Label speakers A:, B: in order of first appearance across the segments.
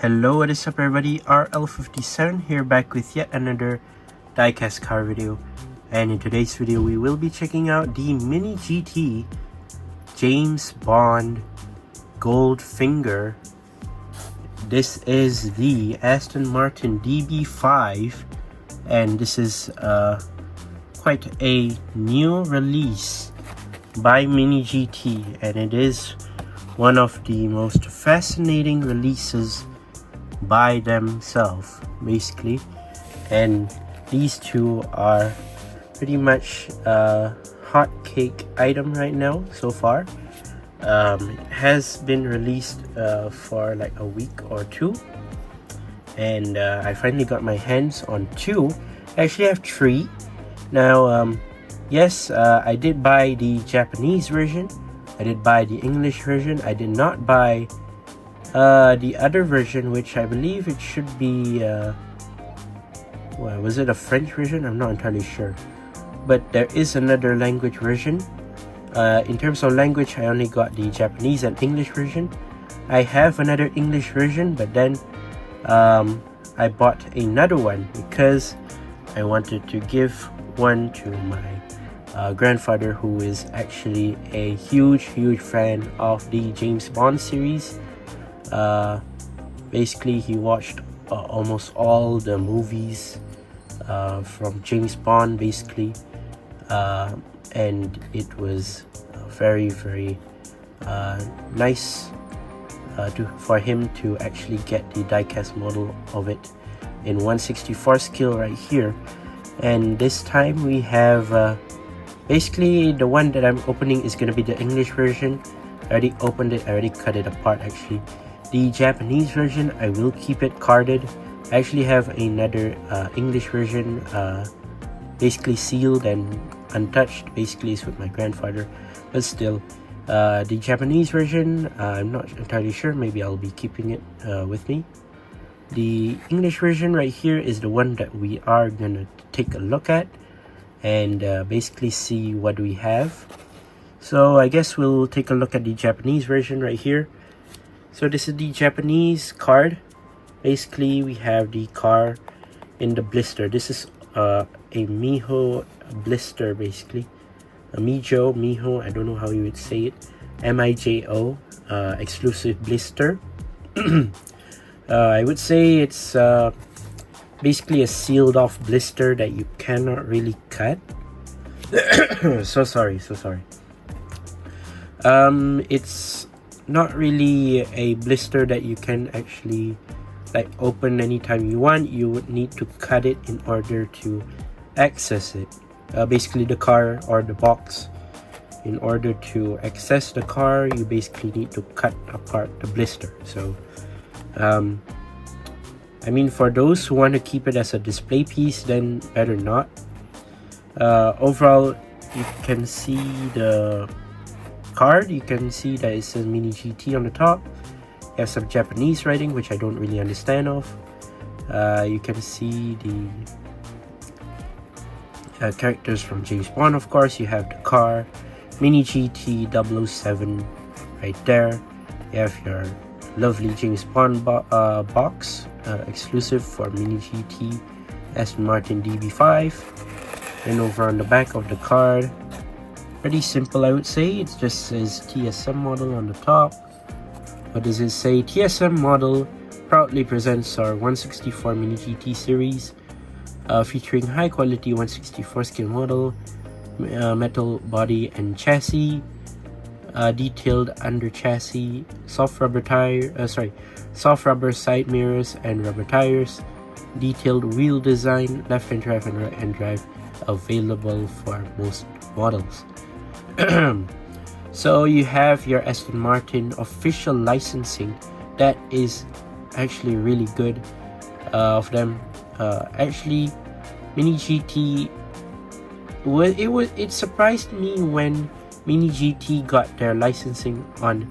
A: Hello, what is up everybody, RL57 here, back with yet another diecast car video. And in today's video we will be checking out the Mini GT James Bond Goldfinger. This is the Aston Martin DB5, and this is quite a new release by Mini GT, and it is one of the most fascinating releases by themselves basically. And these two are pretty much a hot cake item right now so far. It has been released for like a week or two, and I finally got my hands on two. I actually have three now. Yes, I did buy the Japanese version, I did buy the English version. I did not buy the other version, which I believe it should be well, was it a French version? I'm not entirely sure, but there is another language version. In terms of language, I only got the Japanese and English version. I have another English version, but then I bought another one because I wanted to give one to my grandfather, who is actually a huge fan of the James Bond series. Basically he watched almost all the movies from James Bond basically, and it was very nice for him to actually get the diecast model of it in 1/64 scale right here. And this time we have basically the one that I'm opening is going to be the English version. I already opened it, I already cut it apart actually. The Japanese version, I will keep it carded. I actually have another English version basically sealed and untouched, basically is with my grandfather, but still the Japanese version, I'm not entirely sure, maybe I'll be keeping it with me. The English version right here is the one that we are gonna take a look at and basically see what we have. So I guess we'll take a look at the Japanese version right here. So this is the Japanese card. Basically we have the car in the blister. This is a Miho blister basically. A Miho, I don't know how you would say it. MIJO exclusive blister. I would say it's basically a sealed off blister that you cannot really cut. so sorry. It's not really a blister that you can actually like open anytime you want. You would need to cut it in order to access it. Basically the car or the box, in order to access the car, you basically need to cut apart the blister. So I mean, for those who want to keep it as a display piece, then better not. Overall, you can see the card, you can see that it says Mini GT on the top. You have some Japanese writing which I don't really understand of. You can see the characters from James Bond, of course. You have the car, Mini GT 007 right there. You have your lovely James Bond box, exclusive for Mini GT Aston Martin DB5. And over on the back of the card, pretty simple, I would say. It just says TSM model on the top. What does it say? TSM model proudly presents our 1/64 Mini GT series, featuring high quality 1/64 scale model, metal body and chassis, detailed under chassis, soft rubber side mirrors and rubber tires, detailed wheel design, left-hand drive and right-hand drive, available for most models. So you have your Aston Martin official licensing. That is actually really good of them. Actually, Mini GT, it surprised me when Mini GT got their licensing on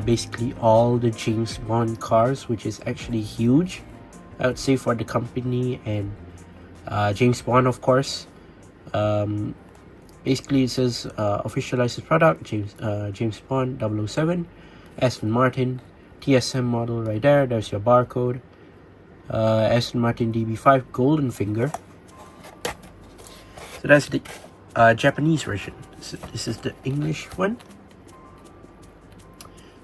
A: basically all the James Bond cars, which is actually huge, I would say, for the company and James Bond, of course. Basically it says official licensed product James Bond 007 Aston Martin TSM model right there. There's your barcode. Aston Martin DB5 GOLDFINGER. So that's the Japanese version. This is the English one.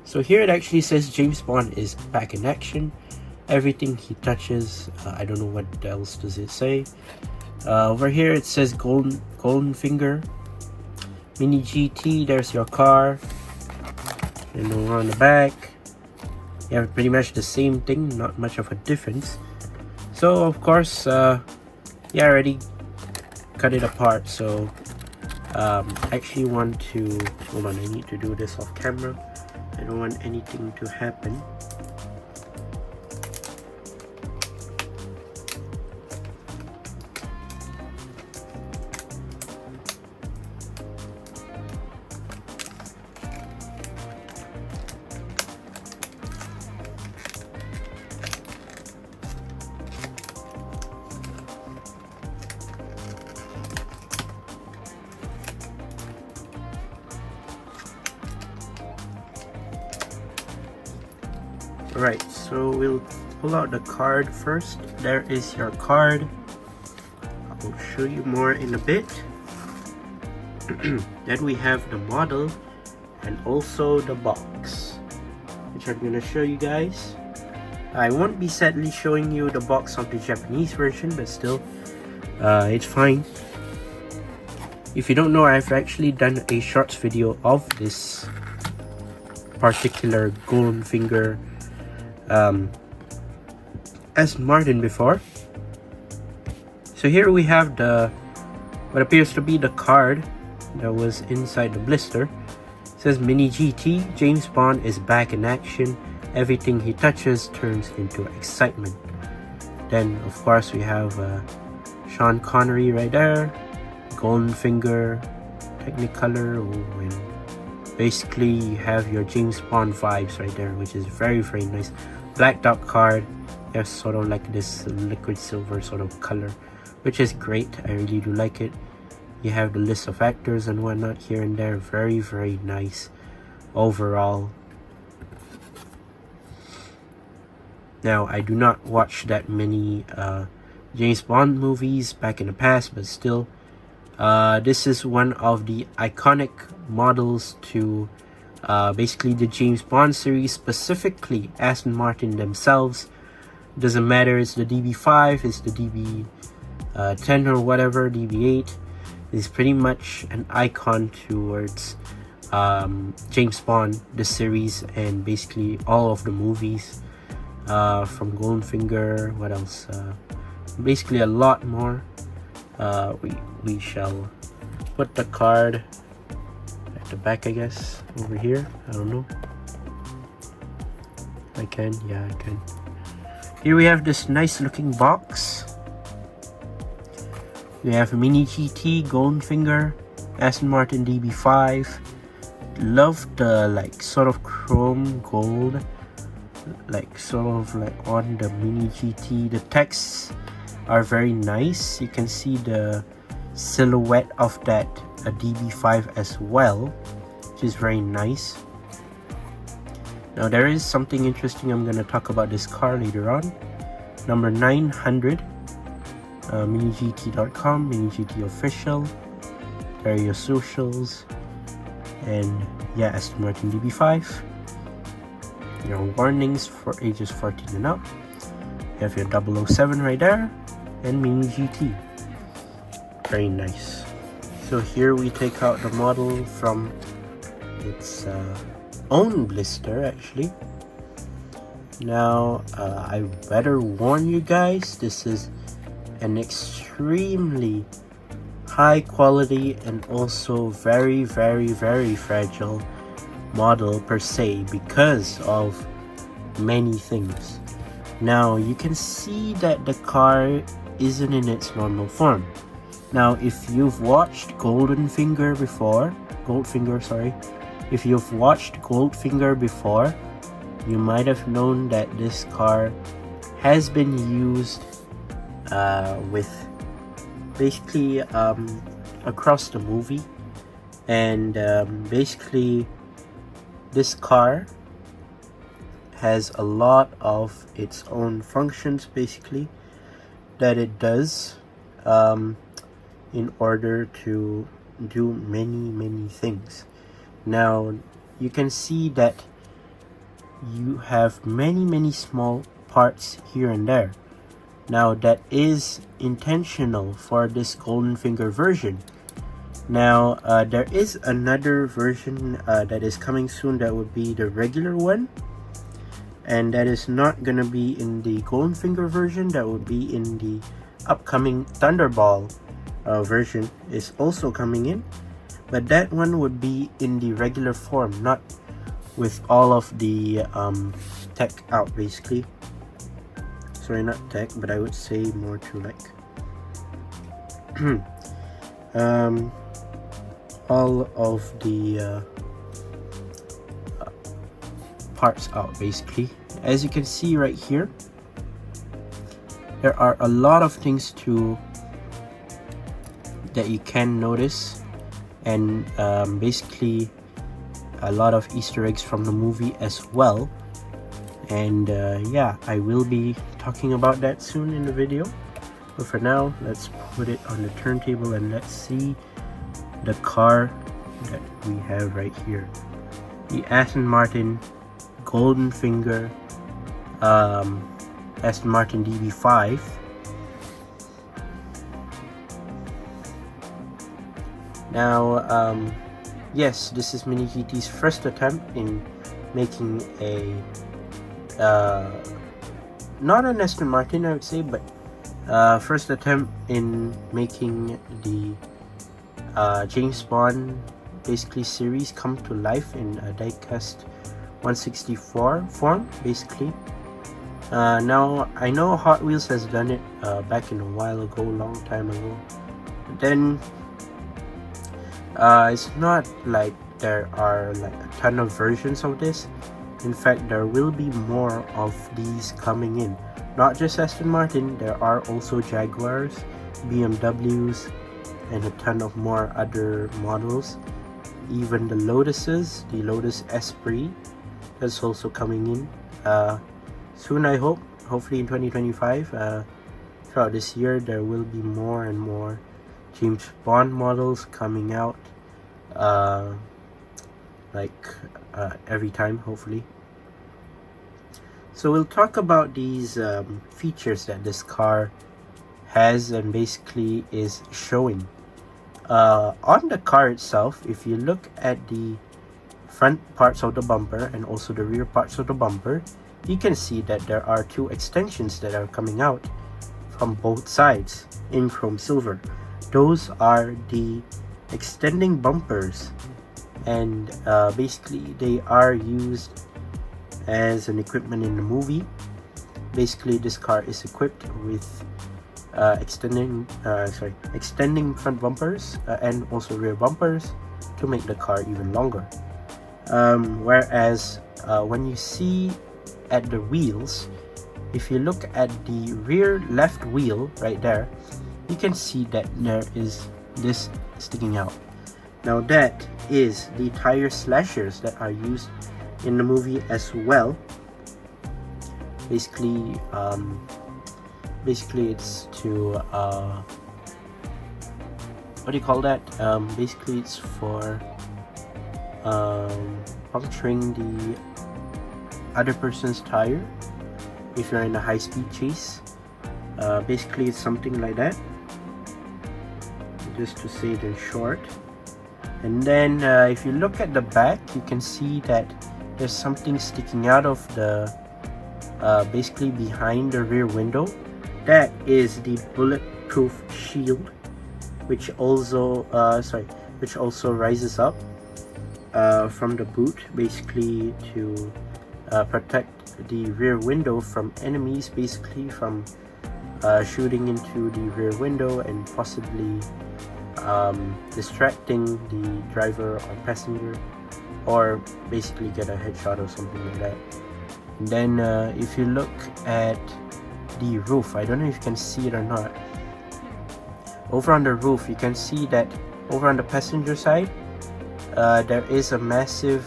A: So here it actually says James Bond is back in action. Everything he touches. I don't know what else does it say. Over here it says GOLDFINGER Mini GT. There's your car. And over on the back, you have pretty much the same thing. Not much of a difference. So of course, yeah, I already cut it apart. So I actually want to hold on. I need to do this off camera. I don't want anything to happen. Alright, so we'll pull out the card first. There is your card. I'll show you more in a bit. Then we have the model and also the box, which I'm gonna show you guys. I won't be sadly showing you the box of the Japanese version, but still, it's fine. If you don't know, I've actually done a shorts video of this particular GOLDFINGER Aston Martin before. So here we have the what appears to be the card that was inside the blister. It says Mini GT, James Bond is back in action. Everything he touches turns into excitement. Then of course we have Sean Connery right there, GOLDFINGER, Technicolor, and basically you have your James Bond vibes right there, which is very nice. Blacked out card. You have sort of like this liquid silver sort of color, which is great. I really do like it. You have the list of actors and whatnot here and there. Very nice overall. Now I do not watch that many James Bond movies back in the past, but still, this is one of the iconic models to basically the James Bond series, specifically Aston Martin themselves. Doesn't matter, it's the DB5, it's the DB10 or whatever, DB8. It's pretty much an icon towards James Bond, the series, and basically all of the movies from GOLDFINGER. What else? Basically a lot more. We shall put the card at the back, I guess, over here. I don't know. I can, yeah, I can. Here we have this nice looking box. We have Mini GT, GOLDFINGER, Aston Martin DB5. Love the like sort of chrome gold, like sort of like on the Mini GT. The texts are very nice. You can see the silhouette of that DB5 as well, which is very nice. Now there is something interesting. I'm going to talk about this car later on. Number 900, minigt.com, minigt official. There are your socials, and yeah, Aston Martin DB5. Your warnings for ages 14 and up. You have your 007 right there, and Mini GT. Very nice. So here we take out the model from its own blister, actually. Now I better warn you guys, this is an extremely high quality and also very fragile model per se, because of many things. Now you can see that the car isn't in its normal form. Now if you've watched GOLDFINGER before, if you've watched GOLDFINGER before, you might have known that this car has been used with basically across the movie, and basically this car has a lot of its own functions basically that it does in order to do many things. Now you can see that you have many small parts here and there. Now that is intentional for this GOLDFINGER version. Now there is another version that is coming soon that would be the regular one, and that is not gonna be in the GOLDFINGER version. That would be in the upcoming Thunderball version is also coming in, but that one would be in the regular form, not with all of the tech out basically. Sorry, not tech, but I would say more to like all of the parts out basically. As you can see right here, there are a lot of things that you can notice, and basically a lot of Easter eggs from the movie as well. And yeah, I will be talking about that soon in the video, but for now let's put it on the turntable and let's see the car that we have right here, the Aston Martin GOLDFINGER Aston Martin DB5. Now yes, this is Mini GT's first attempt in making a not an Aston Martin, I would say, but first attempt in making the James Bond basically series come to life in a diecast 164 form basically. Now I know Hot Wheels has done it back in a while ago, long time ago, but then it's not like there are like a ton of versions of this. In fact, there will be more of these coming in. Not just Aston Martin, there are also Jaguars, BMWs, and a ton of more other models. Even the Lotuses, the Lotus Esprit, that's also coming in soon, I hope. Hopefully in 2025. Throughout this year, there will be more and more James Bond models coming out, every time, hopefully. So we'll talk about these features that this car has and basically is showing. On the car itself, if you look at the front parts of the bumper and also the rear parts of the bumper, you can see that there are two extensions that are coming out from both sides in chrome silver. Those are the extending bumpers, and basically they are used as an equipment in the movie. Basically this car is equipped with extending front bumpers and also rear bumpers to make the car even longer. Whereas when you see at the wheels, if you look at the rear left wheel right there, you can see that there is this sticking out. Now that is the tire slashers that are used in the movie as well. Basically it's to what do you call that? Basically it's for puncturing the other person's tire if you're in a high-speed chase. Basically it's something like that, just to say it in short. And then if you look at the back, you can see that there's something sticking out of the basically behind the rear window. That is the bulletproof shield, which also rises up from the boot, basically to protect the rear window from enemies, basically from shooting into the rear window and possibly distracting the driver or passenger, or basically get a headshot or something like that. And then if you look at the roof, I don't know if you can see it or not. Over on the roof, you can see that over on the passenger side, there is a massive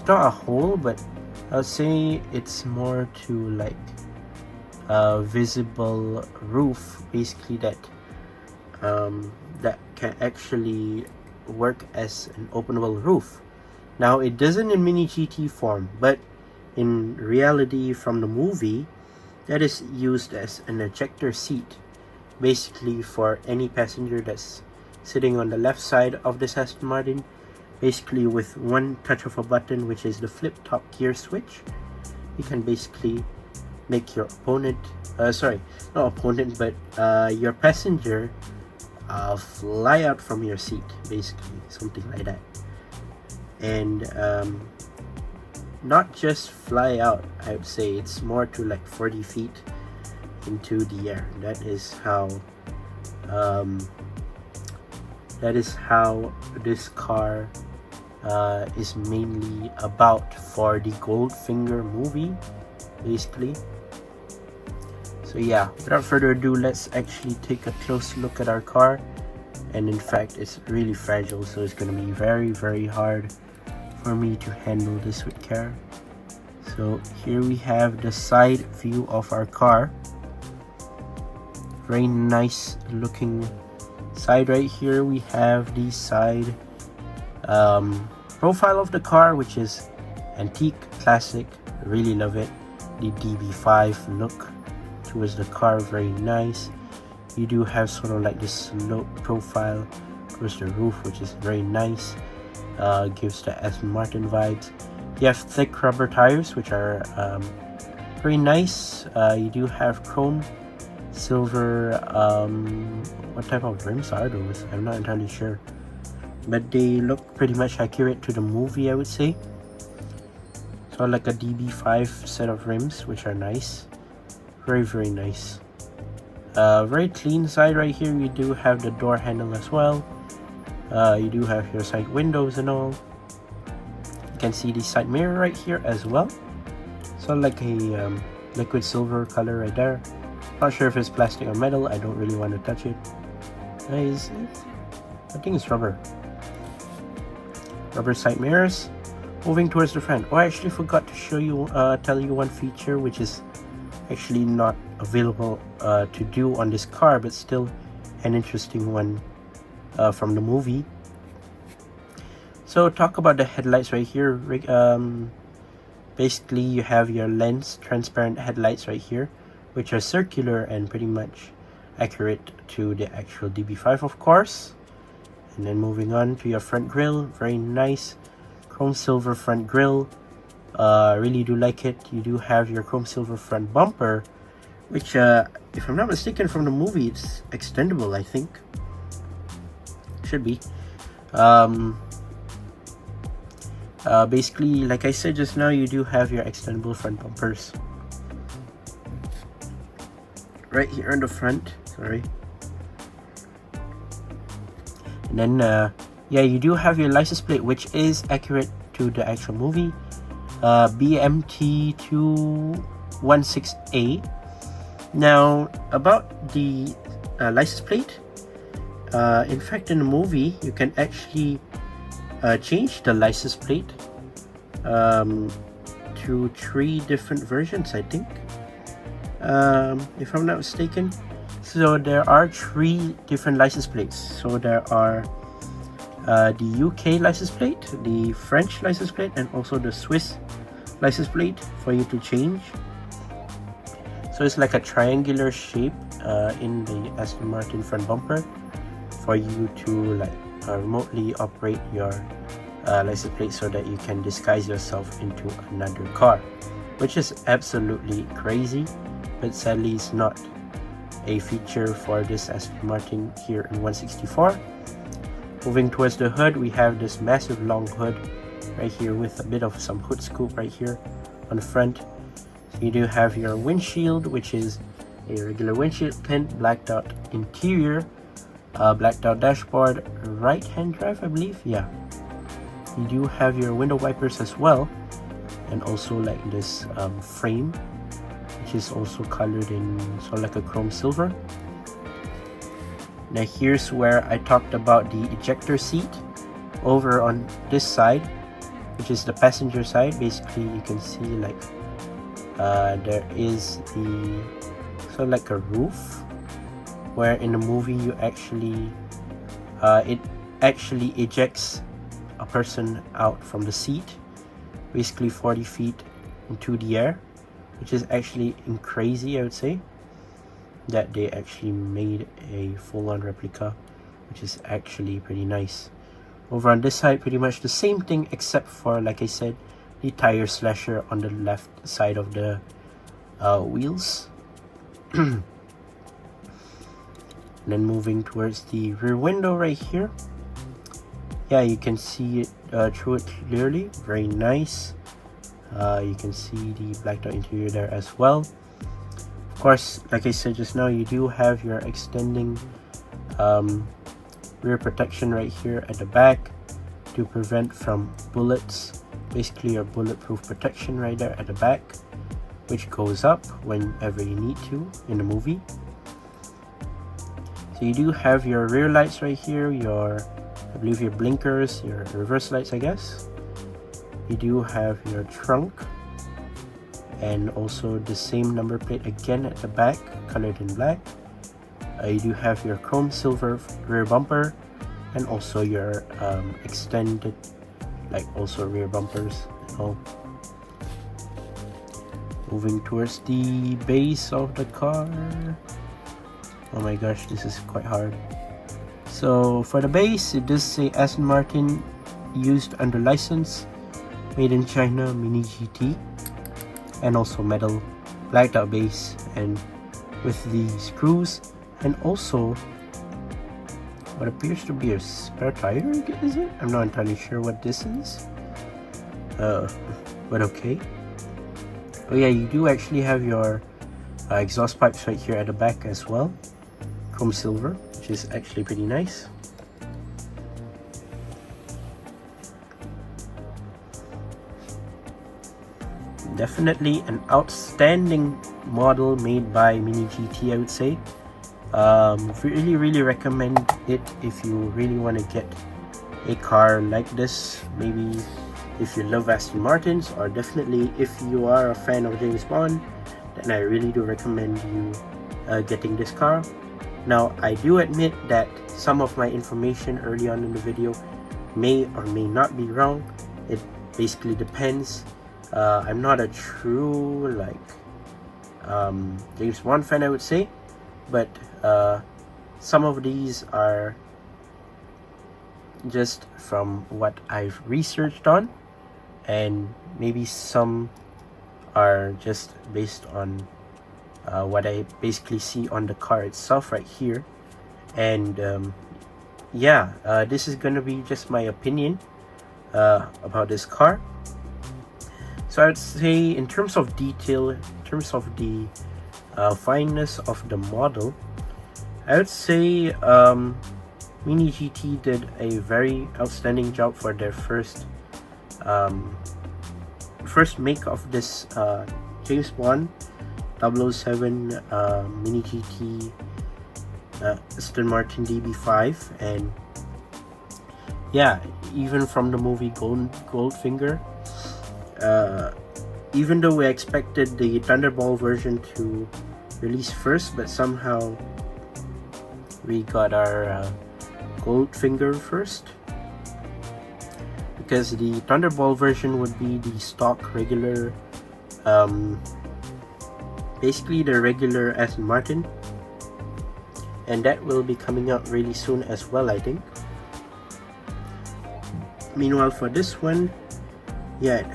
A: it's not a hole, but I'll say it's more to like a visible roof, basically, that that can actually work as an openable roof. Now it doesn't in Mini GT form, but in reality from the movie, that is used as an ejector seat, basically for any passenger that's sitting on the left side of this Aston Martin. Basically with one touch of a button, which is the flip top gear switch, you can basically make your opponent, your passenger fly out from your seat, basically, something like that. And not just fly out, I would say it's more to like 40 feet into the air. That is how this car is mainly about for the Goldfinger movie, basically. So yeah, without further ado, let's actually take a close look at our car. And in fact, it's really fragile, so it's gonna be very, very hard for me to handle this with care. So here we have the side view of our car. Very nice looking side. Right here we have the side profile of the car, which is antique, classic. Really love it. The DB5 look towards the car, very nice. You do have sort of like this slope profile towards the roof, which is very nice. Gives the Aston Martin vibes. You have thick rubber tires, which are very nice. You do have chrome, silver, what type of rims are those? I'm not entirely sure, but they look pretty much accurate to the movie, I would say. So like a DB5 set of rims, which are nice. Very, very nice. Very clean side right here. You do have the door handle as well. You do have your side windows and all. You can see the side mirror right here as well. So like a liquid silver color right there. Not sure if it's plastic or metal. I don't really want to touch it. I think it's rubber. Rubber side mirrors. Moving towards the front. Oh, I actually forgot to show you, tell you one feature which is actually not available to do on this car, but still an interesting one from the movie. So talk about the headlights right here. Basically you have your lens transparent headlights right here, which are circular and pretty much accurate to the actual DB5, of course. And then moving on to your front grille, very nice chrome silver front grille. Really do like it. You do have your chrome silver front bumper, which if I'm not mistaken from the movie, it's extendable, I think. Should be. Basically, like I said just now, you do have your extendable front bumpers right here on the front. Sorry. And then yeah, you do have your license plate, which is accurate to the actual movie. BMT216A. Now about the license plate, in fact in the movie you can actually change the license plate to 3 different versions, I think, if I'm not mistaken. So there are 3 different license plates. So there are the UK license plate, the French license plate, and also the Swiss license plate for you to change. So it's like a triangular shape in the Aston Martin front bumper for you to like remotely operate your license plate so that you can disguise yourself into another car, which is absolutely crazy, but sadly it's not a feature for this Aston Martin here in 164. Moving towards the hood, we have this massive long hood right here with a bit of some hood scoop right here on the front. So you do have your windshield, which is a regular windshield tint, blacked out interior, blacked out dashboard, right hand drive, I believe. Yeah, you do have your window wipers as well, and also like this frame, which is also colored in sort of like a chrome silver. Now here's where I talked about the ejector seat. Over on this side, which is the passenger side. Basically, you can see like there is the sort of like a roof, where in the movie you actually it actually ejects a person out from the seat, basically 40 feet into the air, which is actually crazy. I would say that they actually made a full-on replica, which is actually pretty nice. Over on this side, pretty much the same thing, except for, like I said, the tire slasher on the left side of the wheels. And then moving towards the rear window right here, yeah, you can see it through it clearly. Very nice. You can see the blacked out interior there as well. Of course, like I said just now, you do have your extending rear protection right here at the back to prevent from bullets. Basically your bulletproof protection right there at the back, which goes up whenever you need to in the movie. So you do have your rear lights right here, I believe your blinkers, your reverse lights, I guess. You do have your trunk, and also the same number plate again at the back, colored in black. You do have your chrome silver rear bumper, and also your extended, like also rear bumpers and all. Moving towards the base of the car. Oh my gosh, this is quite hard. So for the base, it does say Aston Martin used under license, made in China, Mini GT, and also metal blacked out base, and with the screws, and also what appears to be a spare tire, is it? I'm not entirely sure what this is, but okay. Oh yeah, you do actually have your exhaust pipes right here at the back as well, chrome silver, which is actually pretty nice. Definitely an outstanding model made by Mini GT, I would say. Really recommend it if you really want to get a car like this. Maybe if you love Aston Martins, or definitely if you are a fan of James Bond, then I really do recommend you getting this car. Now, I do admit that some of my information early on in the video may or may not be wrong. It basically depends. I'm not a true James Bond fan, I would say, but some of these are just from what I've researched on, and maybe some are just based on what I basically see on the car itself right here. And this is gonna be just my opinion about this car. So I would say, in terms of detail, in terms of the fineness of the model, I would say Mini GT did a very outstanding job for their first make of this James Bond 007 Mini GT Aston Martin DB5. And yeah, even from the movie Goldfinger, even though we expected the Thunderball version to release first, but somehow we got our Goldfinger first, because the Thunderball version would be the stock regular, basically the regular Aston Martin, and that will be coming out really soon as well, I think. Meanwhile, for this one, yeah,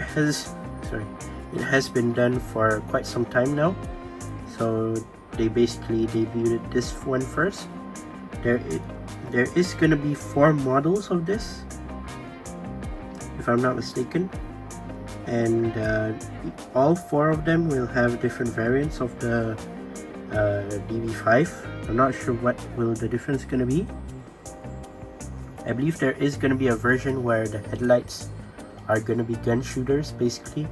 A: it has been done for quite some time now. So they basically debuted this one first. There is gonna be 4 models of this, if I'm not mistaken, and all 4 of them will have different variants of the DB5. I'm not sure what will the difference gonna be. I believe there is gonna be a version where the headlights are gonna be gun shooters, basically.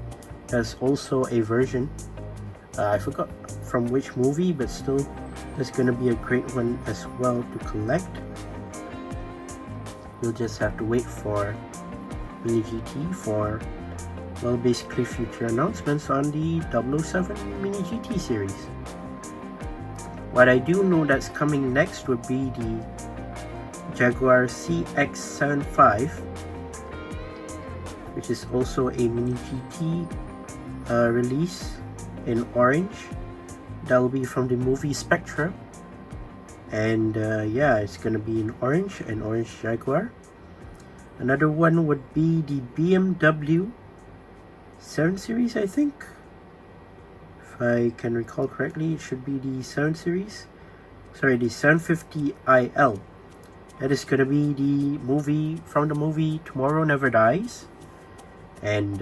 A: There's also a version, I forgot from which movie, but still, there's gonna be a great one as well to collect. You'll just have to wait for Mini GT for, well, basically future announcements on the 007 Mini GT series. What I do know that's coming next would be the Jaguar CX-75, which is also a Mini GT release in orange. That will be from the movie Spectra, and yeah, it's gonna be in orange, an orange Jaguar. Another one would be the BMW 7 Series, I think. If I can recall correctly, it should be the 7 Series. Sorry, the 750iL. That is gonna be the movie from the movie Tomorrow Never Dies. And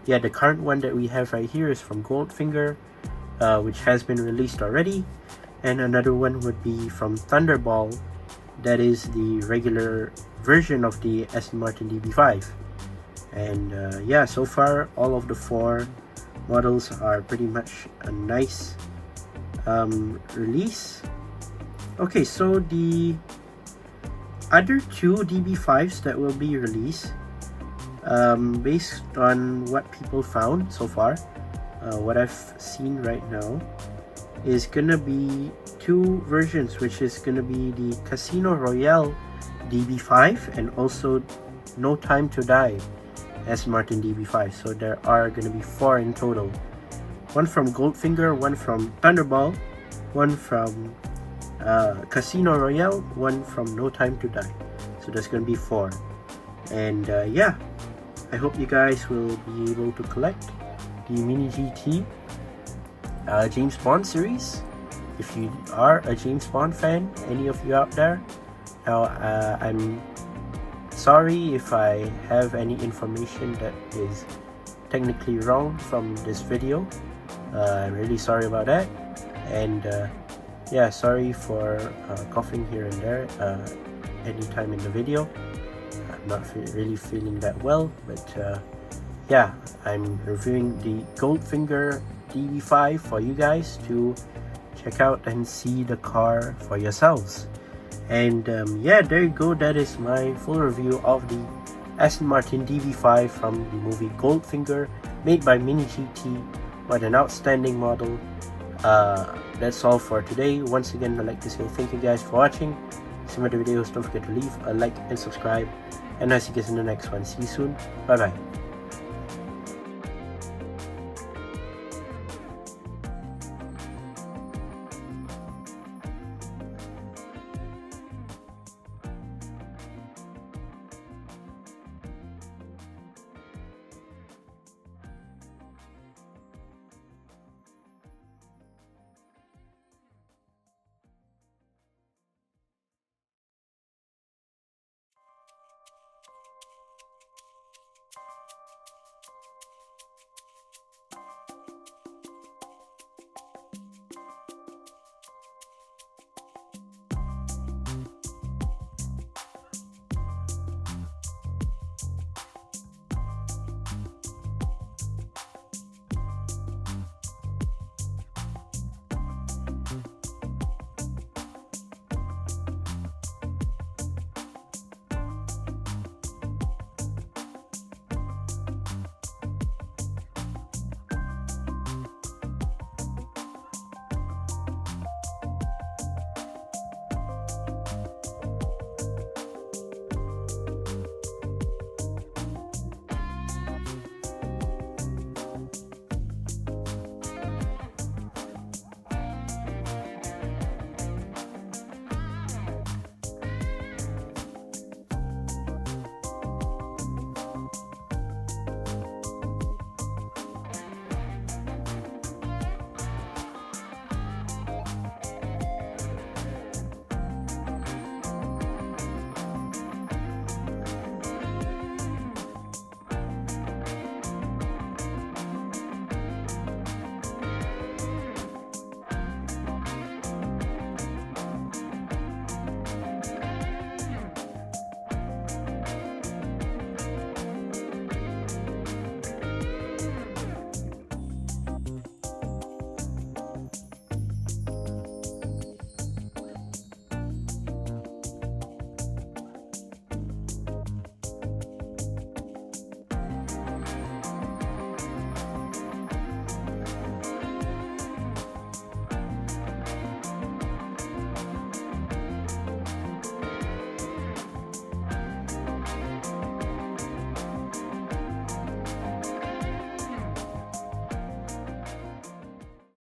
A: yeah, the current one that we have right here is from GOLDFINGER, which has been released already. And another one would be from Thunderball. That is the regular version of the Aston Martin DB5. And yeah, so far all of the 4 models are pretty much a nice release. Okay, so the other 2 DB5s that will be released, based on what people found so far, what I've seen right now, is gonna be 2 versions, which is gonna be the Casino Royale DB5 and also No Time to Die Aston Martin DB5. So there are gonna be 4 in total. One from GOLDFINGER, one from Thunderball, one from Casino Royale, one from No Time to Die. So there's gonna be 4. And yeah, I hope you guys will be able to collect the Mini GT James Bond series. If you are a James Bond fan, any of you out there, now I'm sorry if I have any information that is technically wrong from this video. I'm really sorry about that. And yeah, sorry for coughing here and there anytime in the video. I'm not really feeling that well, but yeah, I'm reviewing the GOLDFINGER DB5 for you guys to check out and see the car for yourselves. And yeah, there you go. That is my full review of the Aston Martin DB5 from the movie GOLDFINGER, made by Mini GT. What an outstanding model. That's all for today. Once again, I'd like to say thank you guys for watching. See my other videos, don't forget to leave a like and subscribe, and I'll see you guys in the next one. See you soon. Bye bye.